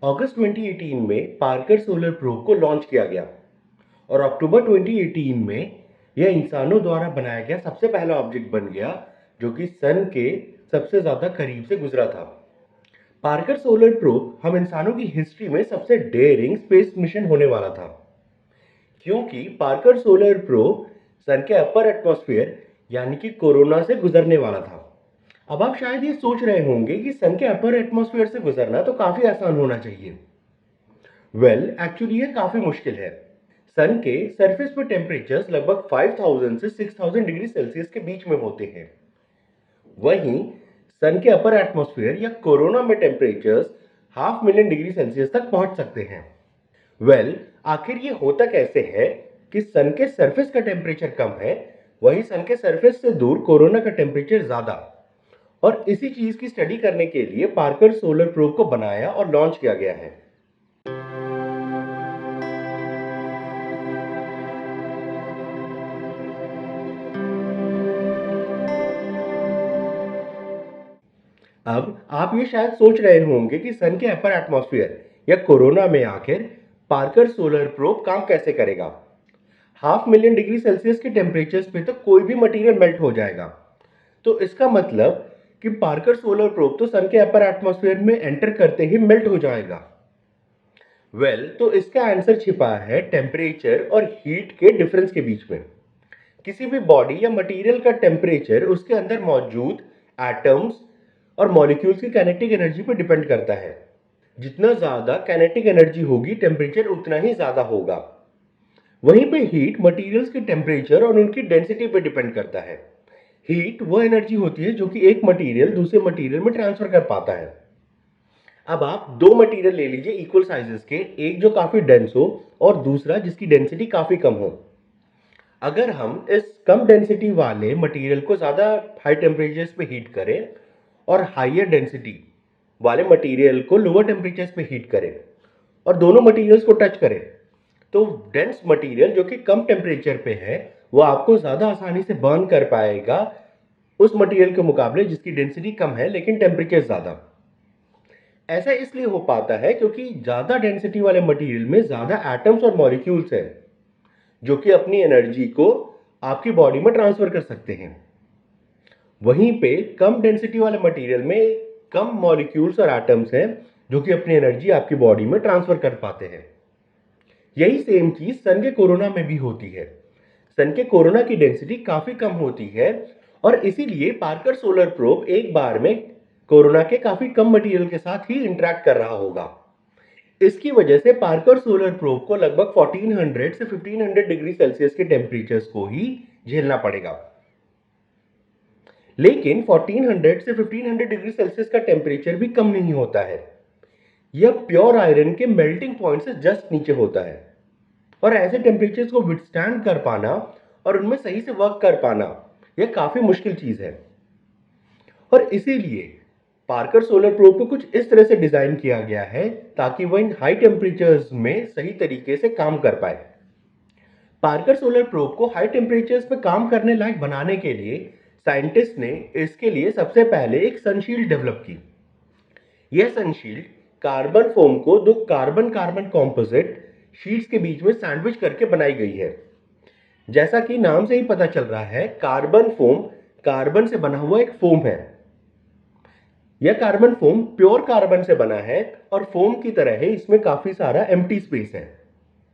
अगस्त 2018 में Parker solar probe को launch किया गया और अक्टूबर 2018 में यह इंसानों द्वारा बनाया गया सबसे पहला ऑब्जेक्ट बन गया जो कि सन के सबसे ज़्यादा करीब से गुजरा था। पार्कर सोलर प्रोब हम इंसानों की हिस्ट्री में सबसे डेयरिंग स्पेस मिशन होने वाला था, क्योंकि पार्कर सोलर प्रोब सन के अपर एटमॉस्फेयर यानी कि कोरोना से गुजरने वाला था। अब आप शायद ये सोच रहे होंगे कि सन के अपर एटमॉस्फेयर से गुजरना तो काफ़ी आसान होना चाहिए। एक्चुअली ये काफ़ी मुश्किल है। सन के सरफेस पर टेम्परेचर्स लगभग 5000 से 6000 डिग्री सेल्सियस के बीच में होते हैं। वहीं सन के अपर एटमॉस्फेयर या कोरोना में टेम्परेचर्स 500,000 डिग्री सेल्सियस तक पहुंच सकते हैं। आखिर ये होता कैसे है कि सन के सरफेस का टेम्परेचर कम है, वहीं सन के सरफेस से दूर कोरोना का टेम्परेचर ज्यादा। और इसी चीज की स्टडी करने के लिए पार्कर सोलर प्रोब को बनाया और लॉन्च किया गया है। अब आप ये शायद सोच रहे होंगे कि सन के अपर एटमॉस्फेयर या कोरोना में आखिर पार्कर सोलर प्रोब काम कैसे करेगा। 500,000 डिग्री सेल्सियस के टेम्परेचर्स पे तो कोई भी मटेरियल मेल्ट हो जाएगा। तो इसका मतलब कि पार्कर सोलर प्रोब तो सन के अपर एटमॉस्फेयर में एंटर करते ही मेल्ट हो जाएगा। तो इसका आंसर छिपा है टेम्परेचर और हीट के डिफरेंस के बीच में। किसी भी बॉडी या मटेरियल का टेम्परेचर उसके अंदर मौजूद एटम्स और मॉलिक्यूल्स की काइनेटिक एनर्जी पर डिपेंड करता है। जितना ज्यादा काइनेटिक एनर्जी होगी टेम्परेचर उतना ही ज्यादा होगा। वहीं पे हीट मटेरियल्स के टेम्परेचर और उनकी डेंसिटी पर डिपेंड करता है। हीट वो एनर्जी होती है जो कि एक मटेरियल दूसरे मटेरियल में ट्रांसफर कर पाता है। अब आप दो मटेरियल ले लीजिए इक्वल साइजेस के, एक जो काफी डेंस हो और दूसरा जिसकी डेंसिटी काफी कम हो। अगर हम इस कम डेंसिटी वाले मटेरियल को ज़्यादा हाई टेम्परेचर्स पे हीट करें और हाइयर डेंसिटी वाले मटेरियल को लोअर टेम्परेचर्स पे हीट करें और दोनों मटेरियल्स को टच करें, तो डेंस मटेरियल जो कि कम टेम्परेचर पे है वो आपको ज़्यादा आसानी से बर्न कर पाएगा उस मटेरियल के मुकाबले जिसकी डेंसिटी कम है लेकिन टेम्परेचर ज़्यादा। ऐसा इसलिए हो पाता है क्योंकि ज़्यादा डेंसिटी वाले मटेरियल में ज़्यादा एटम्स और मॉलिक्यूल्स हैं जो कि अपनी एनर्जी को आपकी बॉडी में ट्रांसफर कर सकते हैं। वहीं पे कम डेंसिटी वाले मटेरियल में कम मॉलिक्यूल्स और एटम्स हैं जो कि अपनी एनर्जी आपकी बॉडी में ट्रांसफर कर पाते हैं। यही सेम चीज सन के कोरोना में भी होती है। सन के कोरोना की डेंसिटी काफी कम होती है और इसीलिए पार्कर सोलर प्रोब एक बार में कोरोना के काफी कम मटेरियल के साथ ही इंटरेक्ट कर रहा होगा। इसकी वजह से पार्कर सोलर प्रोब को लगभग 1400 से 1500 डिग्री सेल्सियस के टेम्परेचर्स को ही झेलना पड़ेगा। लेकिन 1400 से 1500 डिग्री सेल्सियस का टेम्परेचर भी कम नहीं होता है। यह प्योर आयरन के मेल्टिंग पॉइंट से जस्ट नीचे होता है और ऐसे टेम्परेचर्स को विथस्टैंड कर पाना और उनमें सही से वर्क कर पाना यह काफी मुश्किल चीज है। और इसीलिए पार्कर सोलर प्रोब को कुछ इस तरह से डिजाइन किया गया है ताकि वह इन हाई टेम्परेचर्स में सही तरीके से काम कर पाए। पार्कर सोलर प्रोब को हाई टेम्परेचर्स पे काम करने लायक बनाने के लिए साइंटिस्ट ने इसके लिए सबसे पहले एक सनशील्ड डेवलप की। यह सनशील्ड कार्बन फोम को दो कार्बन कार्बन कॉम्पोजिट शीट्स के बीच में सैंडविच करके बनाई गई है। जैसा कि नाम से ही पता चल रहा है, कार्बन फोम कार्बन से बना हुआ एक फोम है। यह कार्बन फोम प्योर कार्बन से बना है और फोम की तरह है, इसमें काफी सारा एम्प्टी स्पेस है।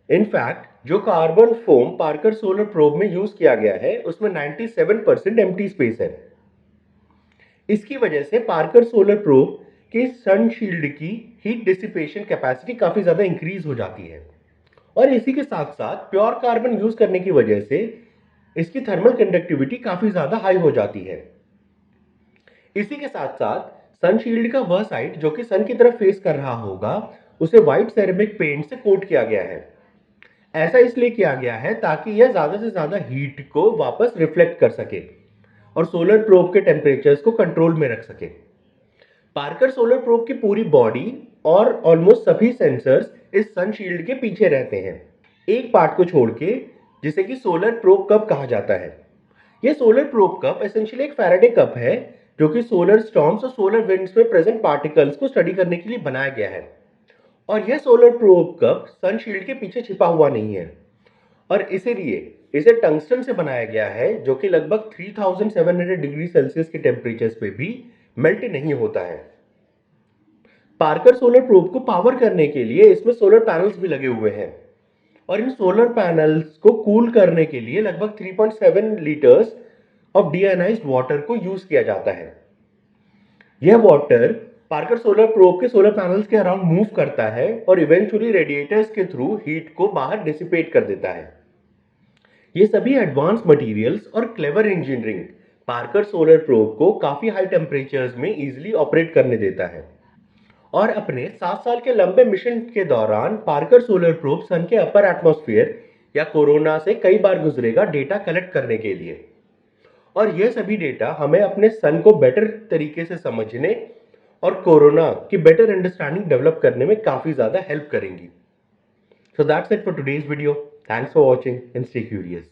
इनफैक्ट जो carbon foam Parker solar probe में यूज किया गया है उसमें 97% एम्प्टी स्पेस है। इसकी वजह से पार्कर सोलर प्रोब के सनशील्ड की हीट डिसिपेशन कैपेसिटी काफी ज्यादा इंक्रीज हो जाती है और इसी के साथ साथ प्योर कार्बन यूज करने की वजह से इसकी थर्मल कंडक्टिविटी काफी ज्यादा हाई हो जाती है। इसी के साथ साथ सनशील्ड का वह साइड जो कि सन की तरफ फेस कर रहा होगा उसे व्हाइट सेरेमिक पेंट से कोट किया गया है। ऐसा इसलिए किया गया है ताकि यह ज्यादा से ज्यादा हीट को वापस रिफ्लेक्ट कर सके और सोलर प्रोब के टेम्परेचर्स को कंट्रोल में रख सके। पार्कर सोलर प्रोब की पूरी बॉडी और ऑलमोस्ट सभी सेंसर्स इस सनशील्ड के पीछे रहते हैं, एक पार्ट को छोड़ के जिसे कि सोलर प्रोब कप कहा जाता है। यह सोलर प्रोब कप एसेंशियली एक फैराडे कप है जो कि सोलर स्टॉर्म्स और सोलर विंड्स में प्रेजेंट पार्टिकल्स को स्टडी करने के लिए बनाया गया है और यह सोलर प्रोब कप सनशील्ड के पीछे छिपा हुआ नहीं है, और इसीलिए इसे टंगस्टन से बनाया गया है, जो कि लगभग 3700 डिग्री सेल्सियस के टेम्परेचर पे भी मेल्ट नहीं होता है। पार्कर सोलर प्रोब को पावर करने के लिए इसमें सोलर पैनल्स भी लगे हुए हैं, और इन सोलर पैनल्स को कूल करने के लिए लगभग 3.7 लीटर्स ऑफ डीआयोनाइज्ड वाटर को यूज किया जाता है। यह वाटर पार्कर सोलर प्रोब के सोलर पैनल्स के अराउंड मूव करता है और इवेंचुअली रेडिएटर्स के थ्रू हीट को बाहर डिसिपेट कर देता है। ये सभी एडवांस मटेरियल्स और clever engineering Parker solar probe को काफी हाई टेम्परेचर्स में इजीली ऑपरेट करने देता है। और अपने 7 साल के लंबे मिशन के दौरान पार्कर सोलर प्रोब सन के अपर एटमॉस्फेयर या कोरोना से कई बार गुजरेगा डेटा कलेक्ट करने के लिए, और यह सभी डेटा हमें अपने सन को बेटर तरीके से समझने और कोरोना की बेटर अंडरस्टैंडिंग डेवलप करने में काफी ज्यादा हेल्प करेंगी। So that's it for today's video. Thanks for watching and stay curious.